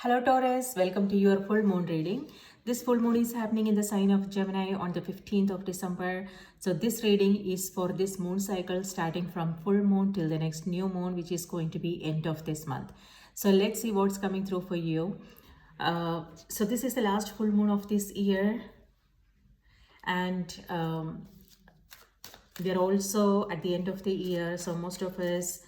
Hello Taurus, welcome to your full moon reading. This full moon is happening in the sign of Gemini on the 15th of December. So this reading is for this moon cycle starting from full moon till the next new moon, which is going to be end of this month. So let's see what's coming through for you. So this is the last full moon of this year, and we are also at the end of the year. So most of us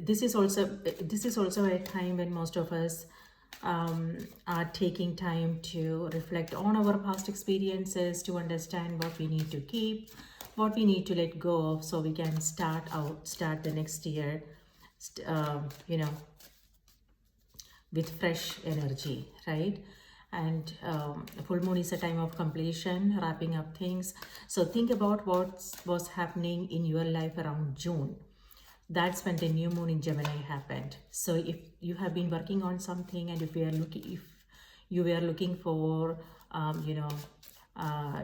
this is also a time when most of us are taking time to reflect on our past experiences, to understand what we need to keep, what we need to let go of, so we can start the next year with fresh energy, right? And full moon is a time of completion, wrapping up things. So think about what was happening in your life around June. That's when the new moon in Gemini happened. So if you have been working on something, and if you were looking for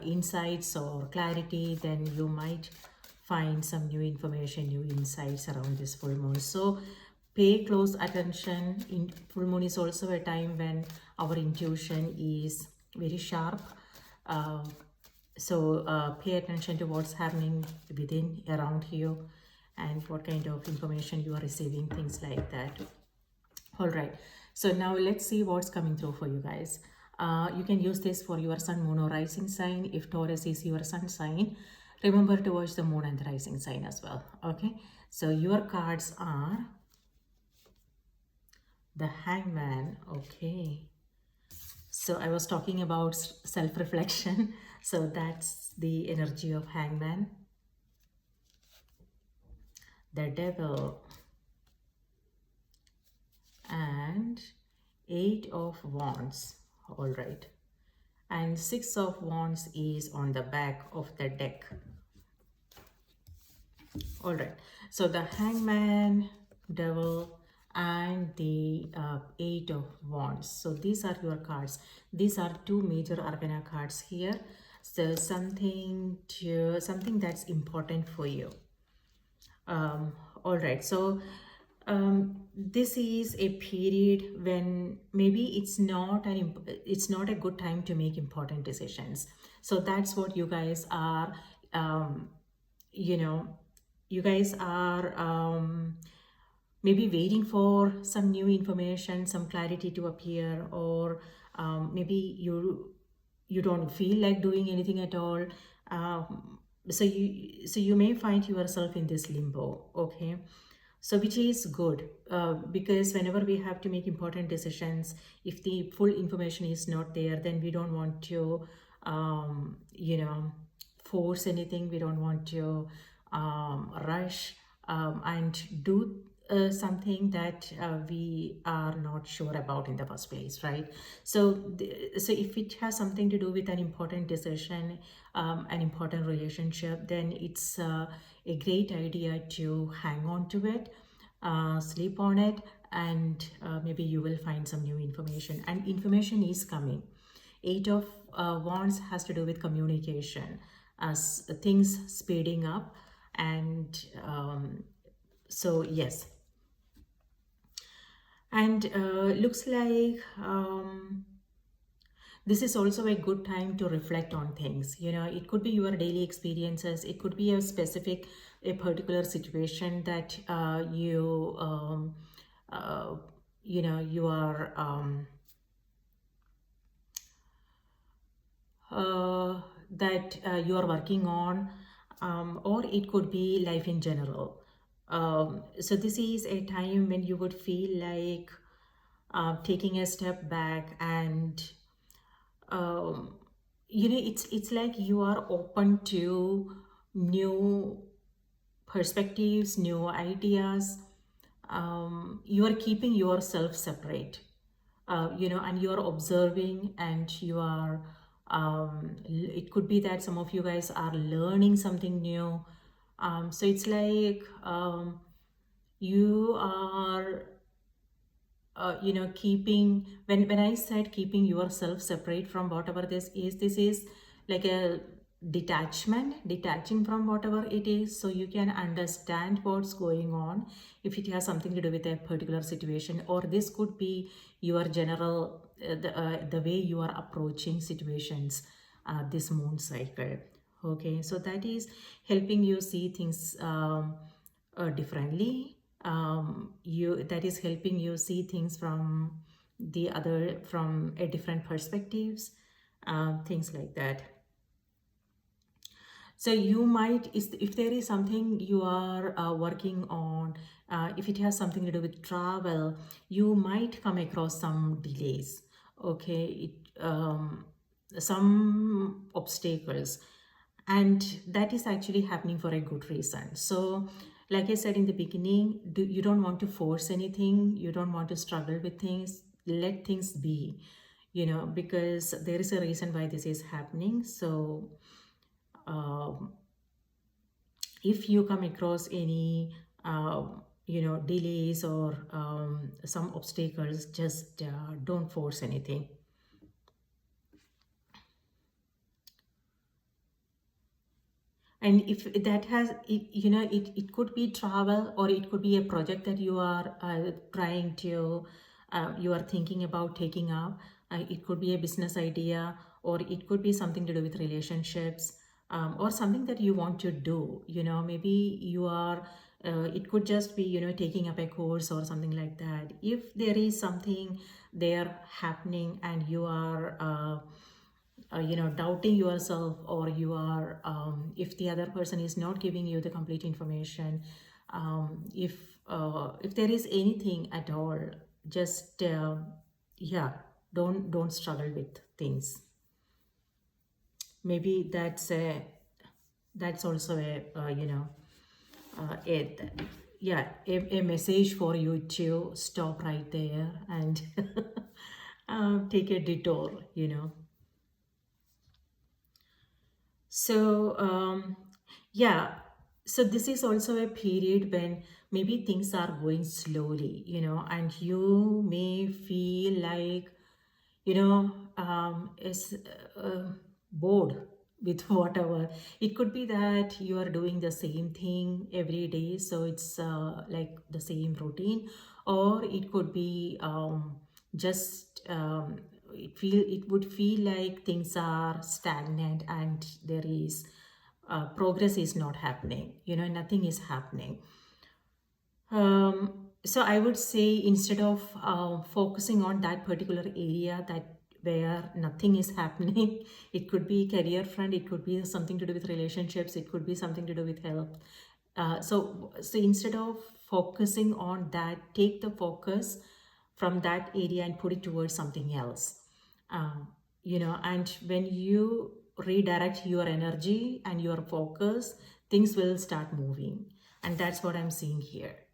insights or clarity, then you might find some new information, new insights around this full moon. So pay close attention. In full moon is also a time when our intuition is very sharp. So pay attention to what's happening within, around you, and what kind of information you are receiving, things like that. All right, so now let's see what's coming through for you guys. You can use this for your sun, moon, or rising sign. If Taurus is your sun sign, remember to watch the moon and the rising sign as well. Okay, so your cards are the Hangman. Okay, so I was talking about self-reflection. So that's the energy of Hangman. The Devil, and 8 of Wands. All right, and 6 of Wands is on the back of the deck. All right, so the Hangman, Devil, and the 8 of Wands. So these are your cards. These are two major arcana cards here. So something that's important for you. All right, so this is a period when maybe it's not a good time to make important decisions. So that's what you guys are you guys are maybe waiting for some new information, some clarity to appear, or maybe you don't feel like doing anything at all. So you may find yourself in this limbo. Okay, so which is good, because whenever we have to make important decisions, if the full information is not there, then we don't want to force anything. We don't want to rush and do something that we are not sure about in the first place, right? So so if it has something to do with an important decision, an important relationship, then it's a great idea to hang on to it, sleep on it, and maybe you will find some new information, and information is coming. 8 of Wands has to do with communication, as things speeding up, and so yes. And looks like this is also a good time to reflect on things. It could be your daily experiences, it could be a particular situation that you are you are working on, or it could be life in general. So this is a time when you would feel like taking a step back, and it's like you are open to new perspectives, new ideas. You are keeping yourself separate, and you are observing, and you are it could be that some of you guys are learning something new. So it's like you are keeping, when I said keeping yourself separate from whatever this is like detaching from whatever it is, so you can understand what's going on, if it has something to do with a particular situation, or this could be your general the way you are approaching situations this moon cycle. Okay, so that is helping you see things differently. You That is helping you see things from a different perspectives, things like that. So you might, if there is something you are working on, if it has something to do with travel, you might come across some delays. Okay, some obstacles, and that is actually happening for a good reason. So, like I said in the beginning, you don't want to force anything. You don't want to struggle with things. Let things be, because there is a reason why this is happening. So um, if you come across any delays or some obstacles, just don't force anything. And if that has it could be travel, or it could be a project that you are trying to you are thinking about taking up. It could be a business idea, or it could be something to do with relationships, or something that you want to do. Maybe you are it could just be taking up a course or something like that. If there is something there happening, and you are doubting yourself, or you are if the other person is not giving you the complete information, if there is anything at all, just yeah, don't struggle with things. Maybe that's also a a yeah, a message for you to stop right there and take a detour. So, yeah, so this is also a period when maybe things are going slowly, and you may feel like, is bored with whatever. It could be that you are doing the same thing every day, so it's like the same routine, or it could be just it would feel like things are stagnant, and there is progress is not happening. Nothing is happening. So I would say, instead of focusing on that particular area that where nothing is happening, it could be career front, it could be something to do with relationships, it could be something to do with health. So instead of focusing on that, take the focus from that area and put it towards something else. And when you redirect your energy and your focus, things will start moving. And that's what I'm seeing here.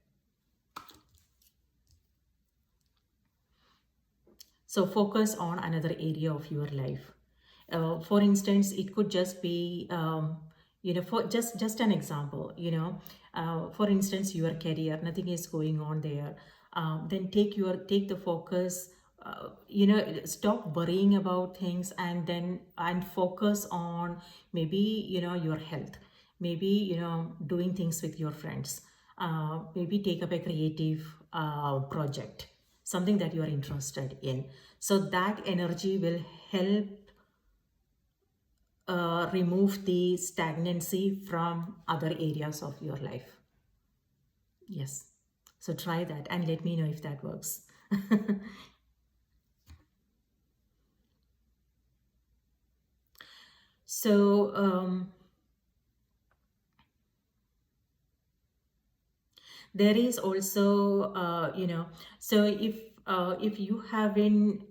So focus on another area of your life. For instance, it could just be, for just an example, for instance, your career, nothing is going on there. Then take the focus. Stop worrying about things, and focus on maybe your health. Maybe doing things with your friends. Maybe take up a creative project, something that you are interested in. So that energy will help remove the stagnancy from other areas of your life. Yes. So try that and let me know if that works. So, there is also, so if you have been,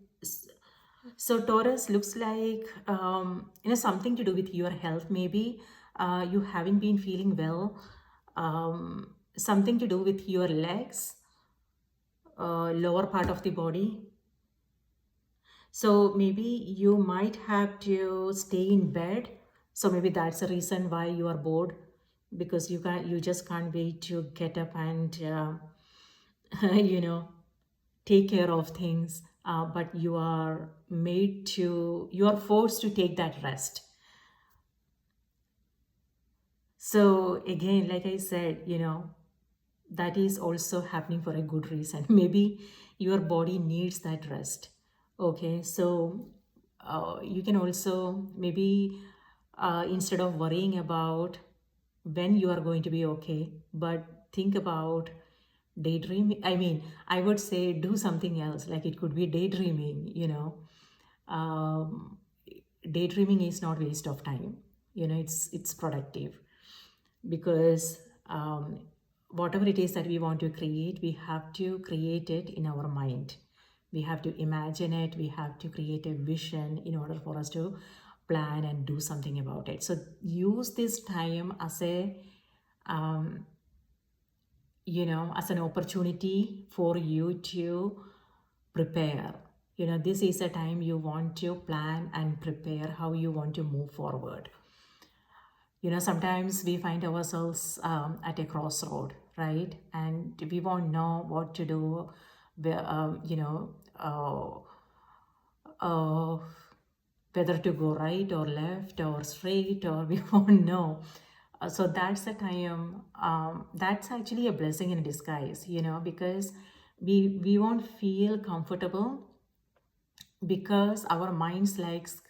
so Taurus looks like, something to do with your health. Maybe you haven't been feeling well. Something to do with your legs, lower part of the body. So maybe you might have to stay in bed. So maybe that's the reason why you are bored, because you just can't wait to get up and you know take care of things. But you are forced to take that rest. So again, like I said, that is also happening for a good reason. Maybe your body needs that rest. Okay, so you can also maybe instead of worrying about when you are going to be okay, but think about daydreaming. I mean, I would say do something else, like it could be daydreaming. um, Daydreaming is not waste of time. It's productive, because whatever it is that we want to create, we have to create it in our mind. We have to imagine it, we have to create a vision in order for us to plan and do something about it. So use this time as a um, as an opportunity for you to prepare. This is a time you want to plan and prepare how you want to move forward. Sometimes we find ourselves at a crossroad, right? And we won't know what to do, where, uh, whether to go right or left or straight, or we won't know. So that's the time, that's actually a blessing in disguise, because we won't feel comfortable, because our minds likes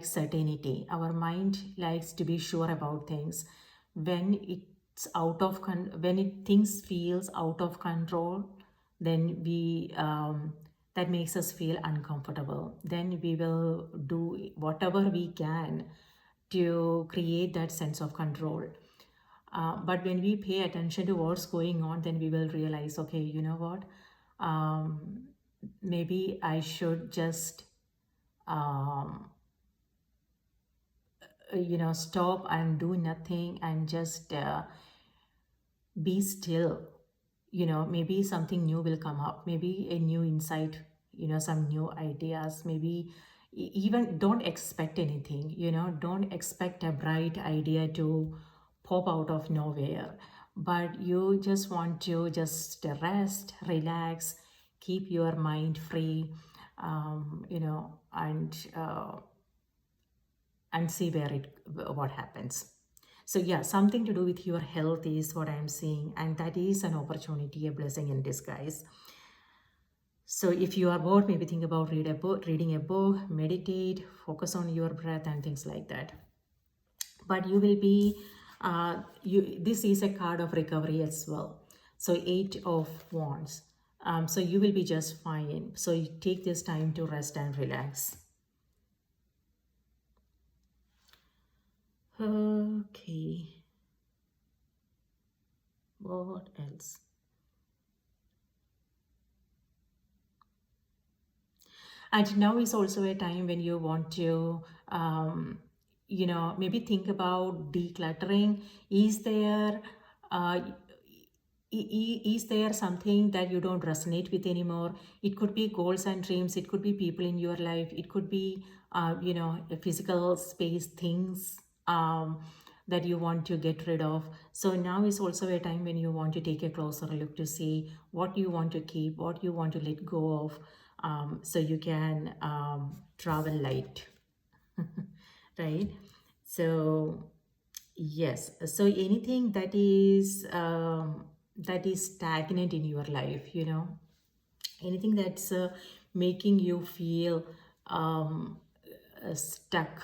certainty. Our mind likes to be sure about things. When it's when it things feels out of control, then we that makes us feel uncomfortable. Then we will do whatever we can to create that sense of control. But when we pay attention to what's going on, then we will realize, okay, you know what, um, maybe I should just um, stop and do nothing and just be still. Maybe something new will come up, maybe a new insight, some new ideas, maybe even don't expect anything, don't expect a bright idea to pop out of nowhere, but you just want to just rest, relax, keep your mind free, and see what happens. So yeah, something to do with your health is what I'm seeing, and that is an opportunity, a blessing in disguise. So if you are bored, maybe think about reading a book, meditate, focus on your breath and things like that. But you will be you this is a card of recovery as well. So 8 of Wands. So you will be just fine. So you take this time to rest and relax. Okay, what else? And now is also a time when you want to maybe think about decluttering. Is there uh, is there something that you don't resonate with anymore? It could be goals and dreams, it could be people in your life, it could be a physical space, things that you want to get rid of. So now is also a time when you want to take a closer look to see what you want to keep, what you want to let go of, so you can travel light. Right? So yes, so anything that is stagnant in your life, anything that's making you feel stuck,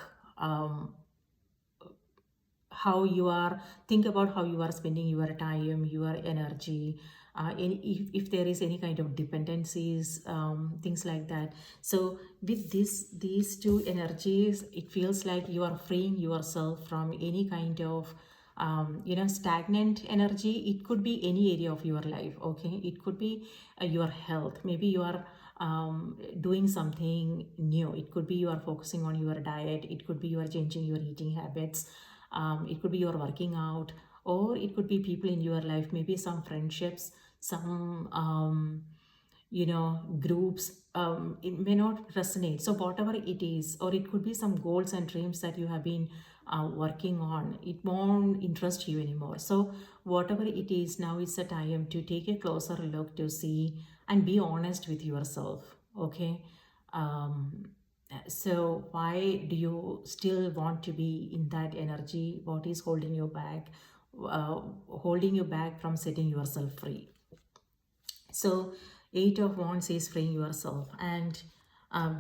how you are, think about how you are spending your time, your energy, if there is any kind of dependencies, things like that. So with these two energies, it feels like you are freeing yourself from any kind of stagnant energy. It could be any area of your life. Okay, it could be your health. Maybe you are doing something new. It could be you are focusing on your diet, it could be you are changing your eating habits, it could be you're working out, or it could be people in your life, maybe some friendships, some groups. It may not resonate. So whatever it is, or it could be some goals and dreams that you have been working on, it won't interest you anymore. So whatever it is, now is the time to take a closer look to see and be honest with yourself. Okay. um, So why do you still want to be in that energy? What is holding you back? uh, Holding you back from setting yourself free? So Eight of Wands is freeing yourself, and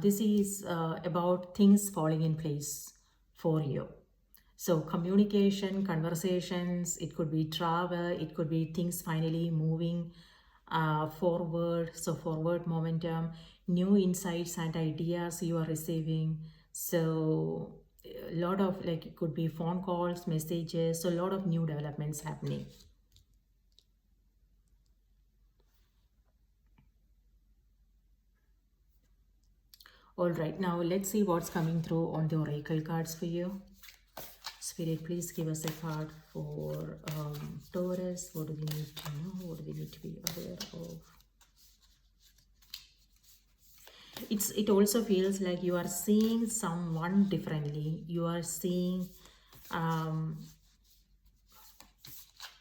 this is about things falling in place for you. So communication, conversations, it could be travel, it could be things finally moving forward. So forward momentum, new insights and ideas you are receiving. So a lot of, like, it could be phone calls, messages, so a lot of new developments happening. All right, now let's see what's coming through on the oracle cards for you. Spirit, please give us a card for Taurus. What do we need to know? What do we need to be aware of? It also feels like you are seeing someone differently. You are seeing, um,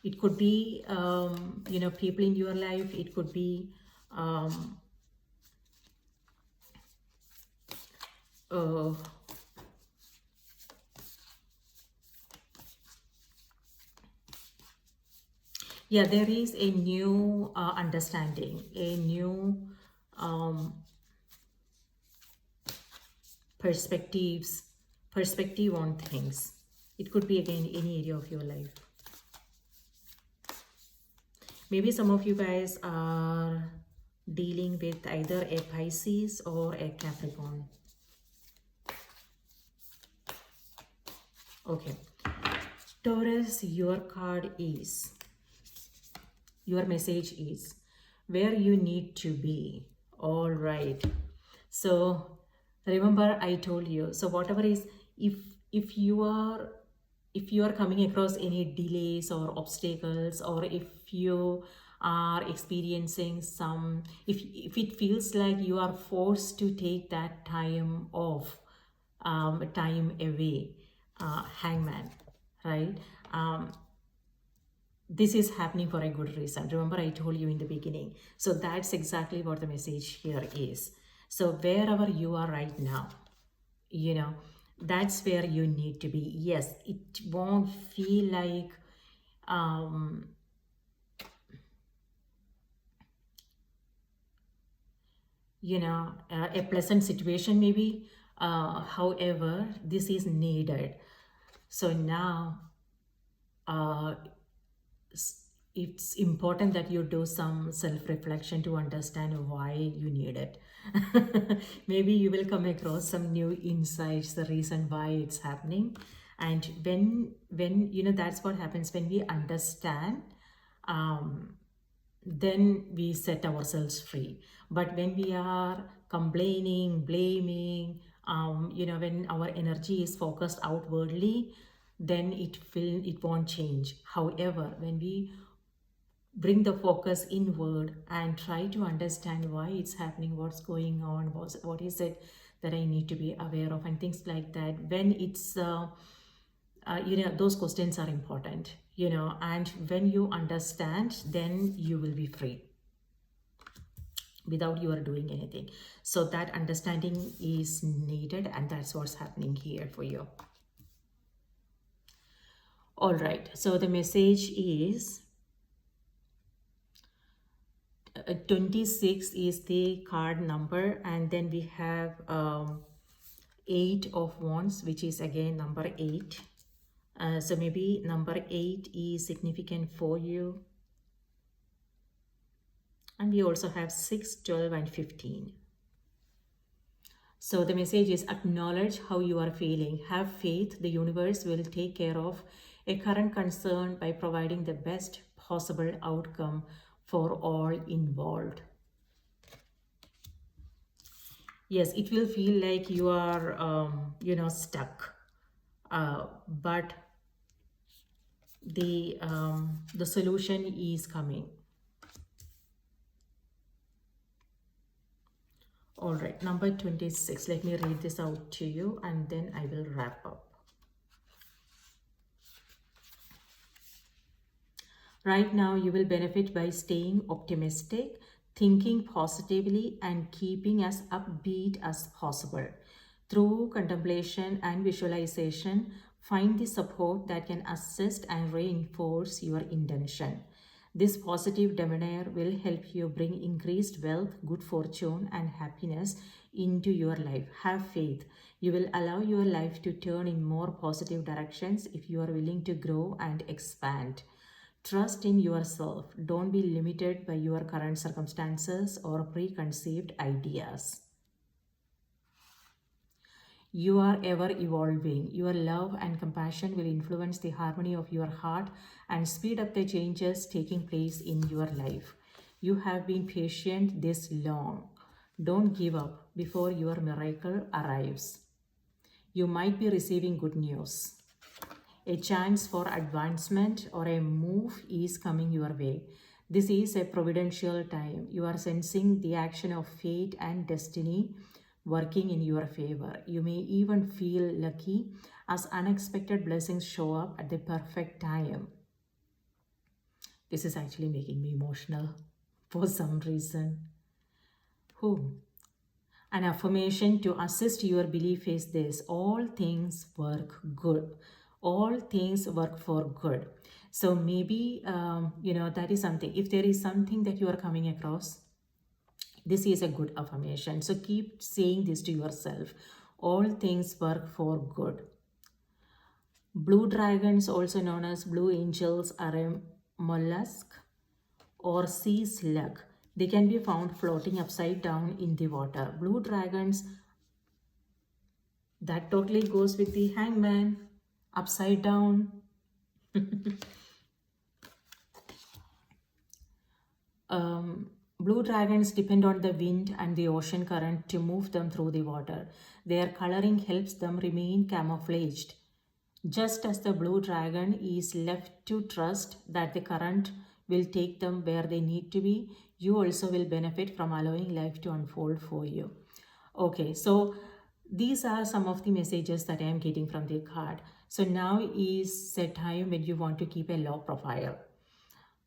it could be, people in your life. It could be, um, uh, yeah, there is a new understanding, a new um, perspectives, perspective on things. It could be again any area of your life. Maybe some of you guys are dealing with either a Pisces or a Capricorn. Okay. Taurus, your card is, your message is where you need to be. All right. So remember I told you, so whatever is, if you are, if you are coming across any delays or obstacles, or if you are experiencing some, if it feels like you are forced to take that time off, time away, hangman, right? This is happening for a good reason. Remember I told you in the beginning. So that's exactly what the message here is. So wherever you are right now, you know, that's where you need to be. Yes, it won't feel like um a pleasant situation maybe. However, this is needed. So now uh it's important that you do some self-reflection to understand why you need it. Maybe you will come across some new insights, the reason why it's happening. And when that's what happens when we understand, um, then we set ourselves free. But when we are complaining, blaming, when our energy is focused outwardly, then it won't change. However, when we bring the focus inward and try to understand why it's happening, what's going on, what is it that I need to be aware of, and things like that, when it's those questions are important, and when you understand, then you will be free without you are doing anything. So that understanding is needed, and that's what's happening here for you. All right, so the message is 26 is the card number, and then we have 8 of Wands, which is again number 8. So maybe number 8 is significant for you. And we also have 6, 12, and 15. So the message is acknowledge how you are feeling. Have faith. The universe will take care of a current concern by providing the best possible outcome for all involved. Yes, it will feel like you are, stuck. But the solution is coming. All right, number 26. Let me read this out to you and then I will wrap up. Right now, you will benefit by staying optimistic, thinking positively, and keeping as upbeat as possible. Through contemplation and visualization, find the support that can assist and reinforce your intention. This positive demeanor will help you bring increased wealth, good fortune, and happiness into your life. Have faith. You will allow your life to turn in more positive directions if you are willing to grow and expand. Trust in yourself. Don't be limited by your current circumstances or preconceived ideas. You are ever evolving. Your love and compassion will influence the harmony of your heart and speed up the changes taking place in your life. You have been patient this long. Don't give up before your miracle arrives. You might be receiving good news. A chance for advancement or a move is coming your way. This is a providential time. You are sensing the action of fate and destiny working in your favor. You may even feel lucky as unexpected blessings show up at the perfect time. This is actually making me emotional for some reason. Who? An affirmation to assist your belief is this: all things work good. All things work for good. So maybe, that is something. If there is something that you are coming across, this is a good affirmation. So keep saying this to yourself. All things work for good. Blue dragons, also known as blue angels, are a mollusk or sea slug. They can be found floating upside down in the water. Blue dragons, that totally goes with the hangman, upside down. Blue dragons depend on the wind and the ocean current to move them through the water. Their coloring helps them remain camouflaged. Just as the blue dragon is left to trust that the current will take them where they need to be, you also will benefit from allowing life to unfold for you. Okay, so these are some of the messages that I am getting from the card. So now is the time when you want to keep a low profile.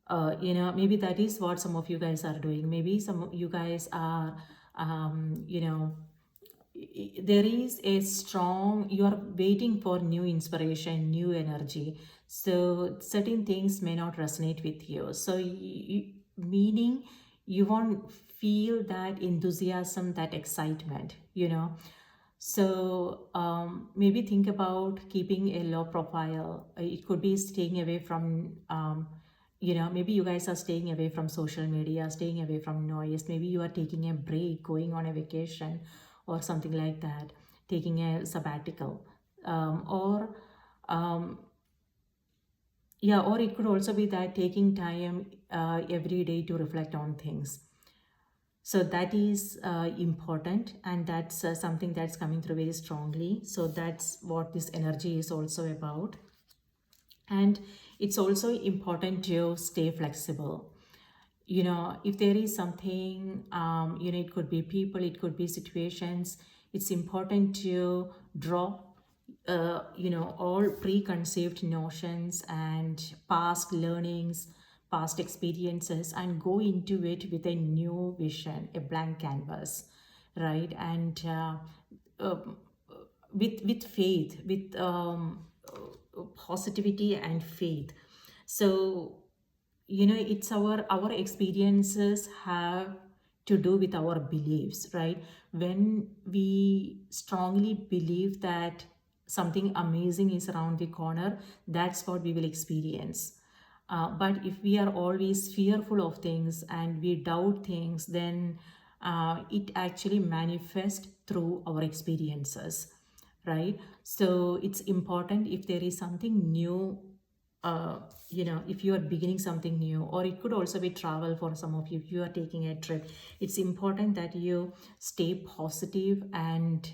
Maybe that is what some of you guys are doing. Maybe some of you guys are, there is a strong, you are waiting for new inspiration, new energy. So certain things may not resonate with you. So meaning you won't feel that enthusiasm, that excitement. So maybe think about keeping a low profile. It could be staying away from, maybe you guys are staying away from social media, staying away from noise. Maybe you are taking a break, going on a vacation or something like that, taking a sabbatical. Or it could also be that taking time every day to reflect on things. So that is important, and that's something that's coming through very strongly. So that's what this energy is also about. And it's also important to stay flexible. If there is something, it could be people, it could be situations, it's important to drop all preconceived notions and past learnings, past experiences, and go into it with a new vision, a blank canvas, right? And uh, with faith, with positivity and faith. So it's our experiences have to do with our beliefs, right? When we strongly believe that something amazing is around the corner, that's what we will experience. But if we are always fearful of things and we doubt things, then it actually manifests through our experiences, right? So it's important, if there is something new, if you are beginning something new, or it could also be travel for some of you, if you are taking a trip, it's important that you stay positive and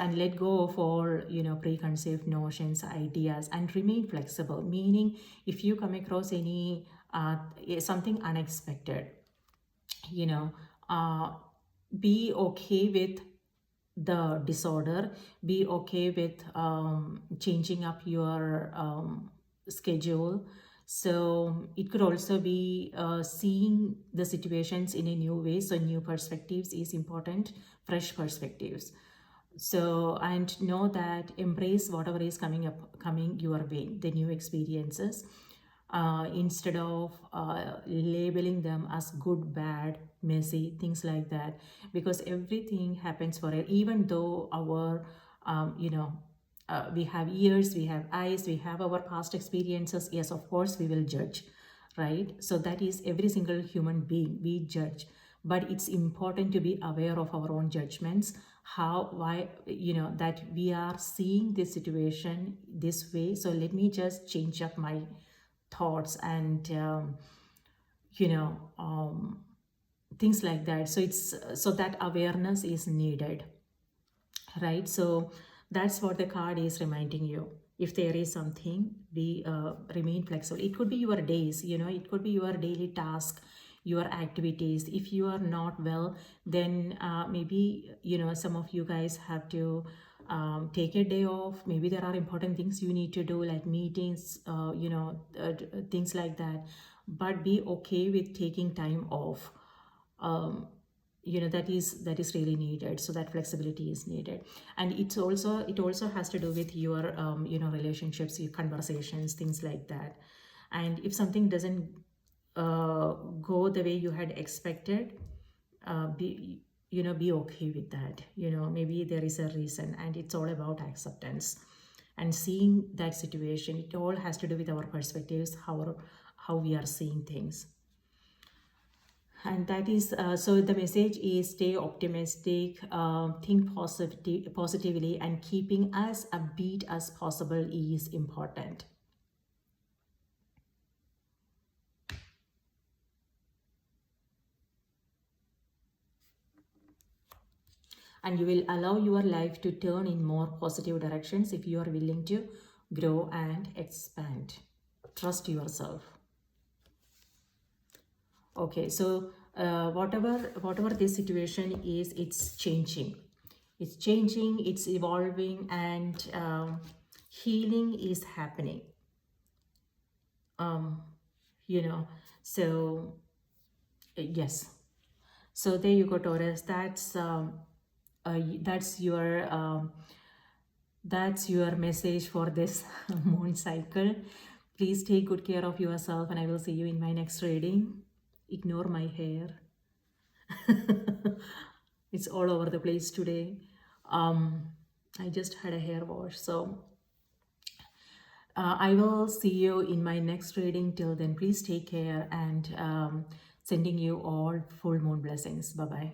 and let go of all preconceived notions, ideas, and remain flexible. Meaning, if you come across any something unexpected, you know be okay with the disorder, be okay with changing up your schedule, So it could also be seeing the situations in a new way. So new perspectives is important, fresh perspectives. So, and know that embrace whatever is coming your way, the new experiences, instead of labeling them as good, bad, messy, things like that, because everything happens for it. Even though our we have ears, we have eyes, we have our past experiences, yes, of course we will judge, right? So that is every single human being, we judge. But it's important to be aware of our own judgments, how, why, that we are seeing this situation this way, so let me just change up my thoughts and you know things like that. So it's so that awareness is needed, right? So that's what the card is reminding you. If there is something, be remain flexible. It could be your days, it could be your daily task, your activities. If you are not well, then maybe some of you guys have to take a day off. Maybe there are important things you need to do, like meetings, things like that. But be okay with taking time off. um, that is really needed. So that flexibility is needed. And it also has to do with your relationships, your conversations, things like that. And if something doesn't go the way you had expected, be okay with that. Maybe there is a reason, and it's all about acceptance and seeing that situation. It all has to do with our perspectives, how we are seeing things. And that is so the message is stay optimistic, think positively, and keeping as upbeat as possible is important. And you will allow your life to turn in more positive directions if you are willing to grow and expand. Trust yourself. Okay, so whatever this situation is, it's changing. It's changing, it's evolving, and healing is happening. Um, you know, so yes. So there you go, Taurus. That's your message for this moon cycle. Please take good care of yourself, and I will see you in my next reading. Ignore my hair. It's all over the place today. I just had a hair wash. So I will see you in my next reading. Till then, please take care, and sending you all full moon blessings. Bye bye.